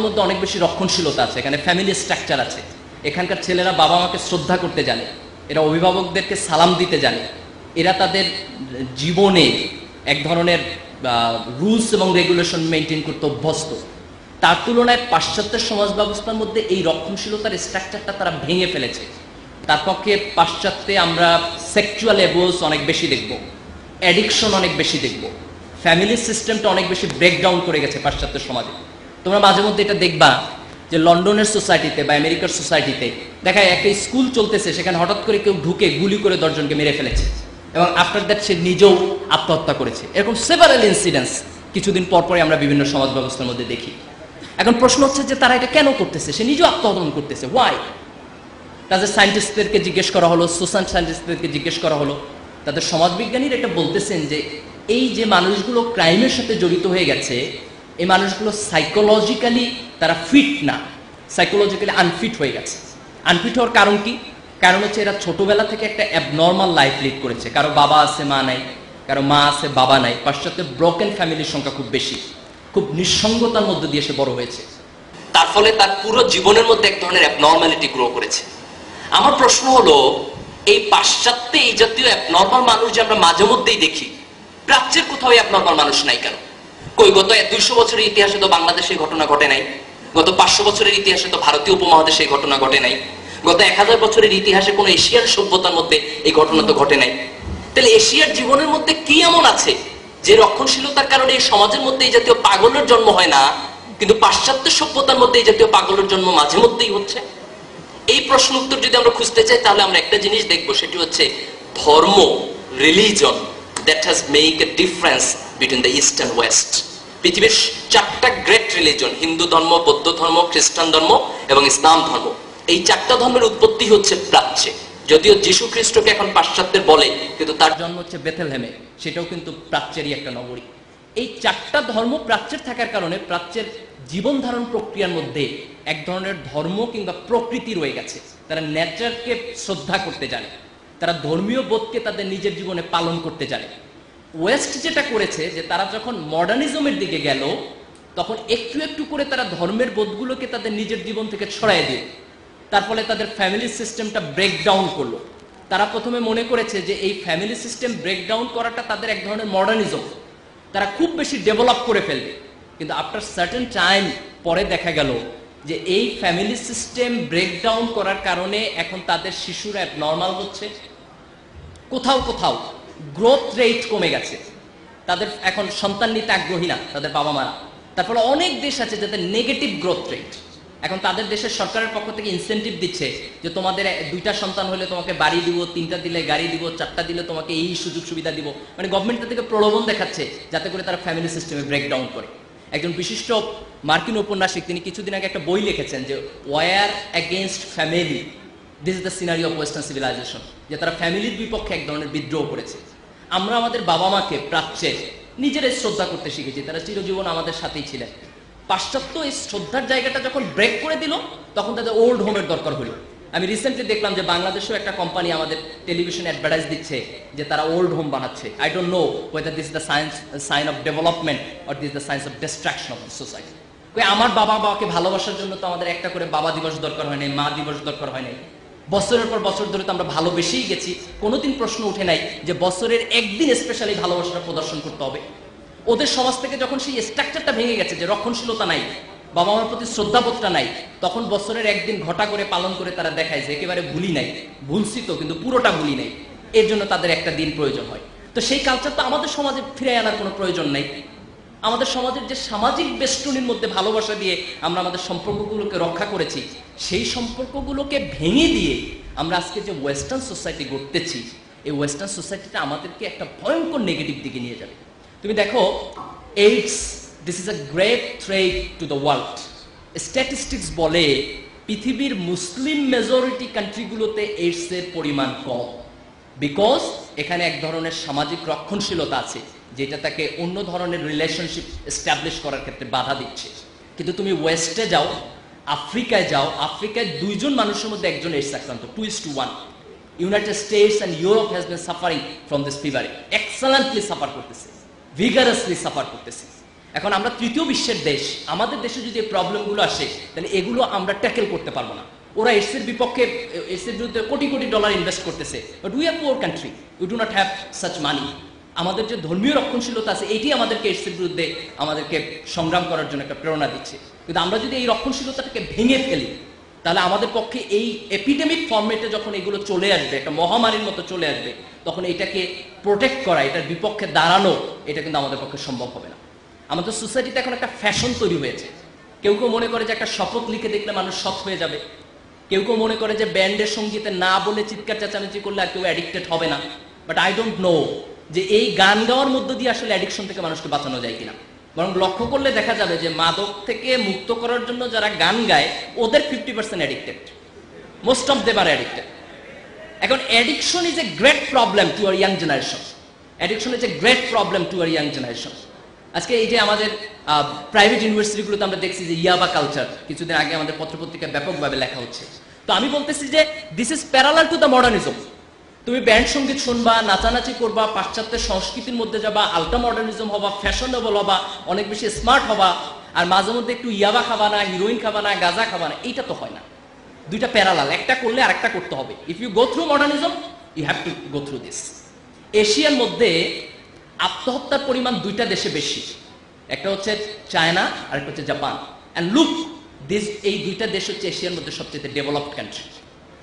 মধ্যে অনেক বেশি রক্ষণশীলতা আছে, এখানে ফ্যামিলি স্ট্রাকচার আছে, এখানকার ছেলেরা বাবা মাকে শ্রদ্ধা করতে জানে, এরা অভিভাবকদেরকে সালাম দিতে জানে, এরা তাদের জীবনে এক ধরনের রুলস এবং রেগুলেশন মেনটেন করতে অভ্যস্ত। তার তুলনায় পাশ্চাত্যের সমাজ ব্যবস্থার মধ্যে এই রক্ষণশীলতার স্ট্রাকচারটা তারা ভেঙে ফেলেছে। তার পক্ষে পাশ্চাত্যে আমরা সেক্সুয়াল অ্যাবিউজ অনেক বেশি দেখব, অ্যাডিকশন অনেক বেশি দেখব, ফ্যামিলি সিস্টেমটা অনেক বেশি ব্রেকডাউন করে গেছে পাশ্চাত্য সমাজে। তোমরা মাঝে মধ্যে এটা দেখবা যে লন্ডনের সোসাইটিতে বা আমেরিকার সোসাইটিতে দেখা যায় একটা স্কুল চলতেছে, সেখানে হঠাৎ করে কেউ ঢুকে গুলি করে 10 জনকে মেরে ফেলেছে এবং আফটার দ্যাট সে নিজেও আত্মহত্যা করেছে। এরকম সেভারাল ইনসিডেন্টস কিছুদিন পর পরে আমরা বিভিন্ন সমাজ ব্যবস্থার মধ্যে দেখি। এখন প্রশ্ন হচ্ছে যে তারা এটা কেন করতেছে? সে নিজেও আত্মহত্যা করতেছে, ওয়াই? তাদের সায়েন্টিস্টদেরকে জিজ্ঞেস করা হলো, সোশ্যাল সায়েন্টিস্টদেরকে জিজ্ঞেস করা হলো, তাদের সমাজবিজ্ঞানীরা এটা বলতেছেন যে এই যে মানুষগুলো ক্রাইমের সাথে জড়িত হয়ে গেছে, এই মানুষগুলো সাইকোলজিক্যালি তারা ফিট না, সাইকোলজিক্যালি আনফিট হয়ে গেছে। আনফিট হওয়ার কারণ কি? কারণ হচ্ছে এরা ছোটবেলা থেকে একটা অ্যাবনর্মাল লাইফ লিড করেছে। কারো বাবা আছে মা নাই, কারো মা আছে বাবা নাই। পাশ্চাত্যে ব্রোকেন ফ্যামিলির সংখ্যা খুব বেশি, খুব নিঃসঙ্গতার মধ্যে দিয়ে সে বড় হয়েছে। তার ফলে তার পুরো জীবনের মধ্যে এক ধরনের অ্যাবনর্মালিটি গ্রো করেছে। আমার প্রশ্ন হলো, এই পাশ্চাত্যে এই জাতীয় অ্যাবনর্মাল মানুষ যে আমরা মাঝে মধ্যেই দেখি, প্রাচ্যের কোথাও অ্যাবনর্মাল মানুষ নাই কেন? কই গত 200 বছরের ইতিহাসে তো বাংলাদেশে ঘটনা ঘটে নাই, গত 500 বছরের ইতিহাসে তো ভারতীয় উপমহাদেশে এই ঘটনা ঘটে নাই, গত 1000 বছরের ইতিহাসে কোনো এশিয়ান সভ্যতার মধ্যে এই ঘটনা তো ঘটে নাই। তাহলে এশিয়ার জীবনের মধ্যে কি এমন আছে যে রক্ষণশীলতার কারণে এই সমাজের মধ্যে এই জাতীয় পাগলের জন্ম হয় না, কিন্তু পাশ্চাত্য সভ্যতার মধ্যে এই জাতীয় পাগলের জন্ম মাঝে মধ্যেই হচ্ছে? এই প্রশ্ন উত্তর যদি আমরা খুঁজতে চাই, তাহলে আমরা একটা জিনিস দেখবো, সেটি হচ্ছে ধর্ম, religion that has make a difference between the east and West. পৃথিবীর 4টা গ্রেট রিলিজন, হিন্দু ধর্ম, বৌদ্ধ ধর্ম, খ্রিস্টান ধর্ম এবং ইসলাম ধর্ম, এই 4টা ধর্মের উৎপত্তি হচ্ছে প্রাচ্যে। যদিও যীশু খ্রিস্টকে এখন পাশ্চাত্যের বলে, কিন্তু তার জন্ম হচ্ছে বেথেলহেমে, সেটাও কিন্তু প্রাচ্যেরই একটা নগরী। এই 4টা ধর্ম প্রাচ্যের থাকার কারণে প্রাচ্যের জীবন ধারণ প্রক্রিয়ার মধ্যে এক ধরনের ধর্ম কিংবা প্রকৃতি রয়ে গেছে। তারা নেচারকে শ্রদ্ধা করতে জানে, তারা ধর্মীয় বোধকে তাদের নিজের জীবনে পালন করতে জানে। ওয়েস্ট যেটা করেছে, যে তারা যখন মডার্নিজমের দিকে গেল, তখন একটু একটু করে তারা ধর্মের বোধগুলোকে তাদের নিজের জীবন থেকে ছড়াই দিল। তার ফলে তাদের ফ্যামিলি সিস্টেমটা ব্রেকডাউন করলো। তারা প্রথমে মনে করেছে যে এই ফ্যামিলি সিস্টেম ব্রেকডাউন করাটা তাদের এক ধরনের মডার্নিজম, তারা খুব বেশি ডেভেলপ করে ফেলবে। কিন্তু আফটার সার্টেন টাইম পরে দেখা গেল যে এই ফ্যামিলি সিস্টেম ব্রেকডাউন করার কারণে এখন তাদের শিশুরা নর্মাল হচ্ছে, কোথাও কোথাও গ্রোথ রেট কমে গেছে, তাদের এখন সন্তান নিতে আগ্রহী না তাদের বাবা মারা। তার ফলে অনেক দেশ আছে যাদের নেগেটিভ গ্রোথ রেট। এখন তাদের দেশের সরকারের পক্ষ থেকে ইনসেন্টিভ দিচ্ছে যে তোমাদের 2টা সন্তান হলে তোমাকে বাড়ি দিব, 3টা দিলে গাড়ি দিব, 4টা দিলে তোমাকে এই সুযোগ সুবিধা দিব। মানে গভর্নমেন্ট থেকে প্রলোভন দেখাচ্ছে যাতে করে তারা ফ্যামিলি সিস্টেমে ব্রেকডাউন করে। একজন বিশিষ্ট মার্কিন ঔপন্যাসিক তিনি কিছুদিন আগে একটা বই লিখেছেন যে war against family, this is the scenery of western civilisation, যে তারা ফ্যামিলির বিপক্ষে এক ধরনের বিদ্রোহ করেছে। আমরা আমাদের বাবা মাকে প্রাচ্যে নিজেরাই শ্রদ্ধা করতে শিখেছি, তারা চিরজীবন আমাদের সাথেই ছিলেন। পাশ্চাত্য এই শ্রদ্ধার জায়গাটা যখন ব্রেক করে দিল, তখন তাদের ওল্ড হোমের দরকার হলো। আমি রিসেন্টলি দেখলাম যে বাংলাদেশেও একটা কোম্পানি আমাদের টেলিভিশনে অ্যাডভার্টাইজ দিচ্ছে যে তারা ওল্ড হোম বানাচ্ছে। I don't know whether this is the sign of development or this the science of destruction of society. আমার বাবা মাকে ভালোবাসার জন্য তো আমাদের একটা করে বাবা দিবস দরকার হয় নাই, মা দিবস দরকার হয় নাই। বছরের পর বছর ধরে তো আমরা ভালোবেসেই গেছি, কোনোদিন প্রশ্ন উঠে নাই যে বছরের একদিন স্পেশালি ভালোবাসাটা প্রদর্শন করতে হবে। ওদের সমাজ থেকে যখন সেই স্ট্রাকচারটা ভেঙে গেছে, যে রক্ষণশীলতা নাই, বাবা মার প্রতি শ্রদ্ধাবোধটা নাই, তখন বছরের একদিন ঘটা করে পালন করে তারা দেখায় যে একেবারে ভুলি নাই, ভুলছি তো কিন্তু পুরোটা ভুলি নাই, এর জন্য তাদের একটা দিন প্রয়োজন হয়। তো সেই কালচার তো আমাদের সমাজে ফিরে আনার কোনো প্রয়োজন নাই। আমাদের সমাজের যে সামাজিক বেষ্টনীর মধ্যে ভালোবাসা দিয়ে আমরা আমাদের সম্পর্কগুলোকে রক্ষা করেছি, সেই সম্পর্কগুলোকে ভেঙে দিয়ে আমরা আজকে যে ওয়েস্টার্ন সোসাইটি গড়তেছি, এই ওয়েস্টার্ন সোসাইটিটা আমাদেরকে একটা ভয়ঙ্কর নেগেটিভ দিকে নিয়ে যাবে। তুমি দেখো, AIDS, this is a great threat to the world. Statistics বলে পৃথিবীর মুসলিম মেজরিটি কান্ট্রিগুলোতে এইডসের পরিমাণ কম, বিকজ এখানে এক ধরনের সামাজিক রক্ষণশীলতা আছে যেটা তাকে অন্য ধরনের রিলেশনশিপ এস্টাবলিশ করার ক্ষেত্রে বাধা দিচ্ছে। কিন্তু তুমি ওয়েস্টে যাও, আফ্রিকায় যাও, আফ্রিকায় 2 জন মানুষের মধ্যে একজন এইডস আক্রান্ত, 2:1। United states and Europe has been suffering from this fever, excellently suffer করতেছে, ভিগারাসলি সাফার করতেছে। এখন আমরা তৃতীয় বিশ্বের দেশ, আমাদের দেশে যদি এই প্রবলেমগুলো আসে তাহলে এগুলো আমরা ট্যাকেল করতে পারবো না। ওরা এর বিপক্ষে, এর বিরুদ্ধে কোটি কোটি ডলার ইনভেস্ট করতেছে, but we are poor country, we do not have such money. আমাদের যে ধর্মীয় রক্ষণশীলতা আছে এটি আমাদেরকে এর বিরুদ্ধে আমাদেরকে সংগ্রাম করার জন্য একটা প্রেরণা দিচ্ছে। কিন্তু আমরা যদি এই রক্ষণশীলতাটাকে ভেঙে ফেলি তাহলে আমাদের পক্ষে এই এপিডেমিক ফর্মেটে যখন এগুলো চলে আসবে, একটা মহামারীর মতো চলে আসবে, তখন এটাকে প্রোটেক্ট করা, এটার বিপক্ষে দাঁড়ানো, এটা কিন্তু আমাদের পক্ষে সম্ভব হবে না। আমাদের সোসাইটিতে এখন একটা ফ্যাশন তৈরি হয়েছে। কেউ কেউ মনে করে যে একটা শপথ লিখে দেখলে মানুষ সৎ হয়ে যাবে, কেউ কেউ মনে করে যে ব্যান্ডের সঙ্গীতে না বলে চিৎকার চেঁচামেচি করলে আর কেউ অ্যাডিক্টেড হবে না। বাট আই ডোন্ট নো যে এই গান গাওয়ার মধ্য দিয়ে আসলে অ্যাডিকশন থেকে মানুষকে বাঁচানো যায় কিনা। বরং লক্ষ্য করলে দেখা যাবে যে মাদক থেকে মুক্ত করার জন্য যারা গান গায় ওদের 50% addicted, most of them are addicted. এখন addiction is a great problem to our young generation, addiction is a great problem to our young generation. আজকে এই যে আমাদের প্রাইভেট ইউনিভার্সিটিগুলোতে আমরা দেখছি যে ইয়াবা কালচার, কিছুদিন আগে আমাদের পত্রপত্রিকায় ব্যাপকভাবে লেখা হচ্ছে। তো আমি বলতেছি যে this is parallel to the modernism. তুমি ব্যান্ড সঙ্গীত শুনবা, নাচানাচি করবা, পাশ্চাত্যের সংস্কৃতির মধ্যে যাবা, আল্ট্রা মডার্নিজম হবা, ফ্যাশনেবল হবা, অনেক বেশি স্মার্ট হবা, আর মাঝে মধ্যে একটু ইয়াবা খাবা না, হিরোইন খাবা না, গাঁজা খাবা না, এইটা তো হয় না। দুইটা প্যারালাল, একটা করলে আরেকটা করতে হবে। If you go through modernism you have to go through this. এশিয়ার মধ্যে আত্মহত্যার পরিমাণ দুইটা দেশে বেশি, একটা হচ্ছে চায়না আর একটা হচ্ছে জাপান। অ্যান্ড লুক দিস, এই দুইটা দেশ হচ্ছে এশিয়ার মধ্যে সবচেয়ে ডেভেলপড কান্ট্রি।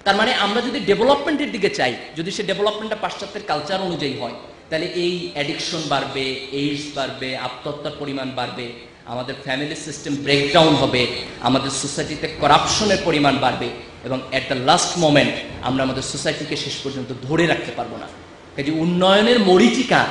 তার মানে আমরা যদি ডেভেলপমেন্টের দিকে চাই, যদি সে ডেভেলপমেন্টটা পাশ্চাত্যের কালচার অনুযায়ী হয়, তাহলে এই অ্যাডিকশন বাড়বে, এইডস বাড়বে, আত্মহত্যার পরিমাণ বাড়বে, আমাদের ফ্যামিলি সিস্টেম ব্রেকডাউন হবে, আমাদের সোসাইটিতে করাপশনের পরিমাণ বাড়বে, এবং অ্যাট দ্য লাস্ট মোমেন্ট আমরা আমাদের সোসাইটিকে শেষ পর্যন্ত ধরে রাখতে পারবো না। কাজে উন্নয়নের মরীচিকা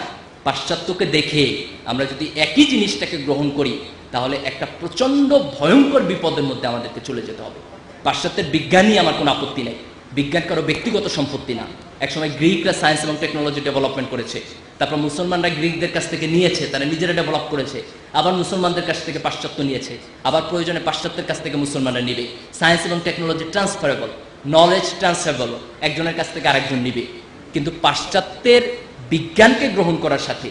পাশ্চাত্যকে দেখে আমরা যদি একই জিনিসটাকে গ্রহণ করি তাহলে একটা প্রচন্ড ভয়ঙ্কর বিপদের মধ্যে আমাদেরকে চলে যেতে হবে। পাশ্চাত্যের বিজ্ঞানী আমার কোনো আপত্তি নেই, বিজ্ঞান কারো ব্যক্তিগত সম্পত্তি না। একসময় গ্রিকরা সায়েন্স এবং টেকনোলজি ডেভেলপমেন্ট করেছে, তারপর মুসলমানরা গ্রিকদের কাছ থেকে নিয়েছে, তারা নিজেরা ডেভেলপ করেছে, আবার মুসলমানদের কাছ থেকে পাশ্চাত্য নিয়েছে, আবার প্রয়োজনে পাশ্চাত্যের কাছ থেকে মুসলমানরা নিবে। সায়েন্স এবং টেকনোলজি ট্রান্সফারেবল, নলেজ ট্রান্সফারেবল, একজনের কাছ থেকে আরেকজন নিবে। কিন্তু পাশ্চাত্যের বিজ্ঞানকে গ্রহণ করার সাথে,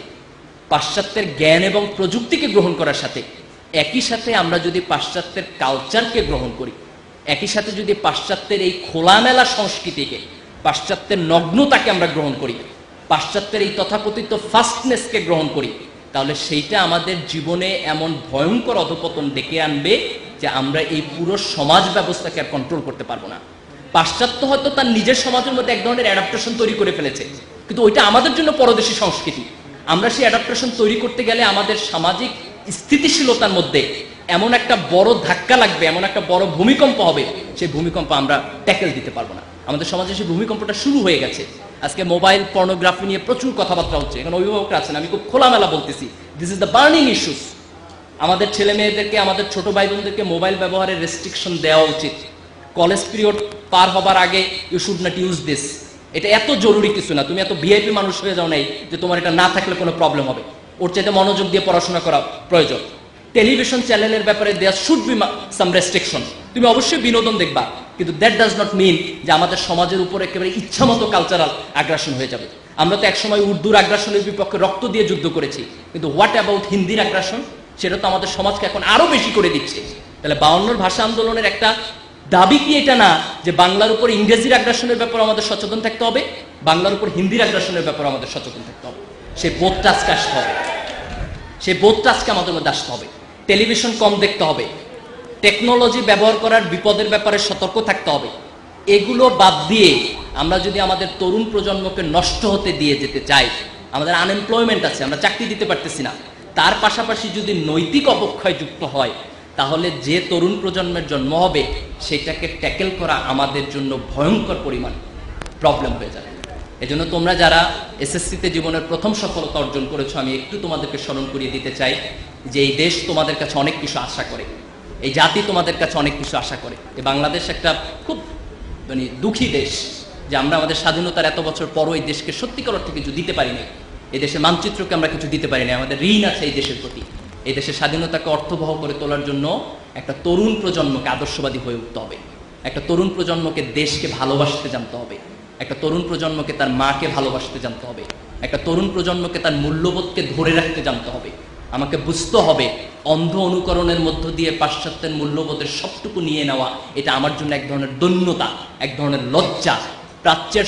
পাশ্চাত্যের জ্ঞান এবং প্রযুক্তিকে গ্রহণ করার সাথে, একই সাথে আমরা যদি পাশ্চাত্যের কালচারকে গ্রহণ করি, একই সাথে যদি পাশ্চাত্যের এই খোলামেলা সংস্কৃতিকে, পাশ্চাত্যের নগ্নতাকে আমরা গ্রহণ করি, পাশ্চাত্যের এই তথাকথিত ফাস্টনেসকে গ্রহণ করি, তাহলে সেইটা আমাদের জীবনে এমন ভয়ঙ্কর অধপতন ডেকে আনবে যে আমরা এই পুরো সমাজ ব্যবস্থাকে আর কন্ট্রোল করতে পারবো না। পাশ্চাত্য হয়তো তার নিজের সমাজের মধ্যে এক ধরনের অ্যাডাপ্টেশন তৈরি করে ফেলেছে, কিন্তু ওইটা আমাদের জন্য পরদেশী সংস্কৃতি। আমরা সেই অ্যাডাপ্টেশন তৈরি করতে গেলে আমাদের সামাজিক স্থিতিশীলতার মধ্যে এমন একটা বড় ধাক্কা লাগবে, এমন একটা বড় ভূমিকম্প হবে, সেই ভূমিকম্প আমরা ট্যাকেল দিতে পারবো না। আমাদের সমাজে সেই ভূমিকম্পটা শুরু হয়ে গেছে। আজকে মোবাইল পর্নোগ্রাফি নিয়ে প্রচুর কথাবার্তা হচ্ছে, এখন অভিভাবকরা আছেন, আমি খুব খোলামেলা বলতেছি, this is the burning issues. আমাদের ছেলে মেয়েদেরকে, আমাদের ছোট ভাই বোনদেরকে মোবাইল ব্যবহারের রেস্ট্রিকশন দেওয়া উচিত। কলেজ পিরিয়ড পার হবার আগে you should not use this. এটা এত জরুরি কিছু না, তুমি এত ভিআইপি মানুষ হয়ে যাও নাই যে তোমার এটা না থাকলে কোনো প্রবলেম হবে। ওর চাইতে মনোযোগ দিয়ে পড়াশোনা করা প্রয়োজন। টেলিভিশন চ্যানেলের ব্যাপারে there should be some restriction. তুমি অবশ্যই বিনোদন দেখবা, কিন্তু দ্যাট ডাজ নট মিন যে আমাদের সমাজের উপর একেবারে ইচ্ছামতো কালচারাল আগ্রাসন হয়ে যাবে। আমরা তো একসময় উর্দুর আগ্রাসনের বিপক্ষে রক্ত দিয়ে যুদ্ধ করেছি, কিন্তু হোয়াট অ্যাবাউট হিন্দির আগ্রাসন? সেটা তো আমাদের সমাজকে এখন আরো বেশি করে দিচ্ছে। তাহলে 52 ভাষা আন্দোলনের একটা দাবি কি এটা না যে বাংলার উপর ইংরেজির আগ্রাসনের ব্যাপারে আমাদের সচেতন থাকতে হবে, বাংলার উপর হিন্দির আগ্রাসনের ব্যাপারে আমাদের সচেতন থাকতে হবে? সেই বোধটা আজকে আসতে হবে, সেই বোধটা আজকে আমাদের মধ্যে আসতে হবে। টেলিভিশন কম দেখতে হবে, টেকনোলজি ব্যবহার করার বিপদের ব্যাপারে সতর্ক থাকতে হবে। এগুলো বাদ দিয়ে আমরা যদি আমাদের তরুণ প্রজন্মকে নষ্ট হতে দিয়ে যেতে চাই, আমাদের আনএমপ্লয়মেন্ট আছে, আমরা চাকরি দিতে পারতেছি না, তার পাশাপাশি যদি নৈতিক অবক্ষয় যুক্ত হয়, তাহলে যে তরুণ প্রজন্মের জন্ম হবে সেটাকে ট্যাকেল করা আমাদের জন্য ভয়ঙ্কর পরিমাণ প্রবলেম হয়ে যাবে। এজন্য তোমরা যারা এসএসসিতে জীবনের প্রথম সফলতা অর্জন করেছো, আমি একটু তোমাদেরকে স্মরণ করিয়ে দিতে চাই যে এই দেশ তোমাদের কাছে অনেক কিছু আশা করে, এই জাতি তোমাদের কাছে অনেক কিছু আশা করে। এই বাংলাদেশ একটা খুব দুঃখী দেশ যে আমরা আমাদের স্বাধীনতার এত বছর পরও এই দেশকে সত্যিকার অর্থে কিছু দিতে পারিনি। এই দেশের মানচিত্রকে আমরা কিছু দিতে পারিনি, আমাদের ঋণ আছে এই দেশের প্রতি। এই দেশের স্বাধীনতাকে অর্থবহ করে তোলার জন্য একটা তরুণ প্রজন্মকে আদর্শবাদী হয়ে উঠতে হবে, একটা তরুণ প্রজন্মকে দেশকে ভালোবাসতে জানতে হবে, একটা তরুণ প্রজন্মকে তার মাকে ভালোবাসতে জানতে হবে, একটা তরুণ প্রজন্মকে তার মূল্যবোধকে ধরে রাখতে জানতে হবে। আমাকে বুঝতে হবে অন্ধ অনুকরণের মধ্য দিয়ে পাশ্চাত্যের মূল্যবোধের সবটুকু নিয়ে নেওয়া এটা আমার জন্য এক ধরনের দৈন্যতা, এক ধরনের লজ্জা। প্রাচ্যের